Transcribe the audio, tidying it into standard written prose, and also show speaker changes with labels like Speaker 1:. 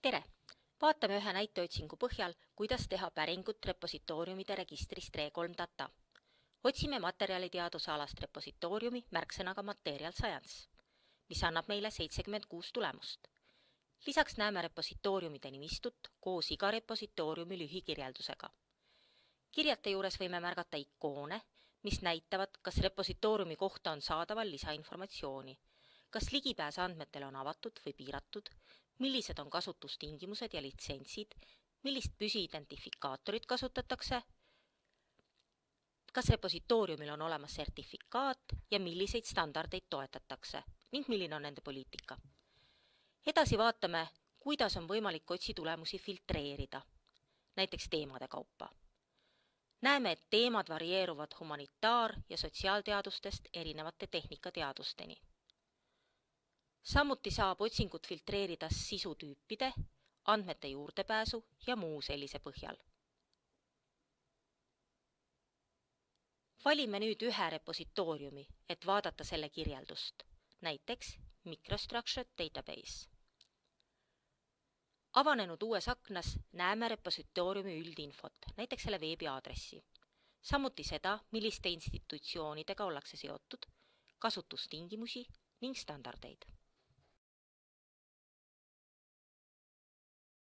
Speaker 1: Tere! Vaatame ühe näiteotsingu põhjal, kuidas teha päringut repositooriumide registrist Re3Data. Otsime materjaliteaduse alast repositooriumi märksõnaga Material Science, mis annab meile 76 tulemust. Lisaks näeme repositooriumide nimistut koos iga repositooriumi lühikirjeldusega. Kirjate juures võime märgata ikoone, mis näitavad, kas repositooriumi kohta on saadaval lisainformatsiooni, kas ligipääs andmetele on avatud või piiratud, millised on kasutustingimused ja litsentsid, millist püsiidentifikaatorit kasutatakse, kas repositooriumil on olemas sertifikaat ja milliseid standardeid toetatakse ning milline on nende poliitika. Edasi vaatame, kuidas on võimalik otsitulemusi filtreerida, näiteks teemade kaupa. Näeme, et teemad varieeruvad humanitaar- ja sotsiaalteadustest erinevate tehnikateadusteni. Samuti saab otsingut filtreerida sisutüüpide, andmete juurdepääsu ja muu sellise põhjal. Valime nüüd ühe repositooriumi, et vaadata selle kirjeldust, näiteks Microstructured Database. Avanenud uues aknas näeme repositooriumi üldinfot, näiteks selle veebiaadressi, samuti seda, milliste institutsioonidega ollakse seotud, kasutustingimusi ning standardeid.